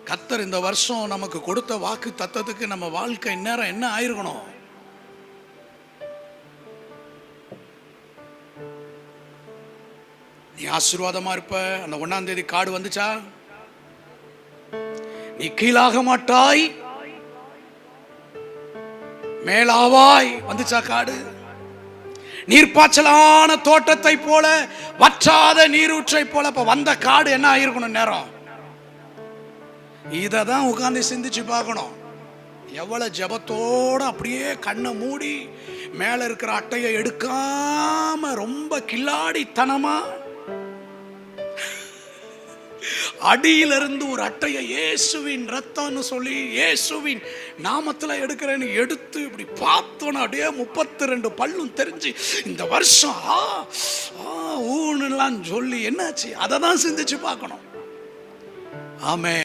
கர்த்தர் இந்த வருஷம் நமக்கு கொடுத்த வாக்கு தத்தத்துக்கு நம்ம வாழ்க்கை இந்நேரம் என்ன ஆயிருக்கணும்? நீ ஆசீர்வாதமா இருப்ப. அந்த 1ஆம் தேதி கார்டு வந்துச்சா? நீ கீழாக மாட்டாய் மேலாவாய் வந்துச்சா கார்டு? நீர்ப்பாய்ச்சலான தோட்டத்தை போல, வற்றாத நீரூற்றை போல. இப்ப வந்த கார்டு என்ன ஆயிருக்கணும் நேரம்? இததான் உட்கார்ந்து சிந்திச்சு பார்க்கணும். எவ்வளவு ஜபத்தோட அப்படியே கண்ணை மூடி மேல இருக்கிற அட்டையை எடுக்காம ரொம்ப கில்லாடித்தனமா அடியிலிருந்து ஒரு அட்டையை இயேசுவின் ரத்தம்னு சொல்லி இயேசுவின் நாமத்துல எடுக்கிறேன்னு எடுத்து இப்படி பார்த்தோன்னு அப்படியே 32 பல்லும் தெரிஞ்சு இந்த வருஷம் ஊன்னுலாம் சொல்லி என்னாச்சு அதை தான் சிந்திச்சு பார்க்கணும். ஆமென்.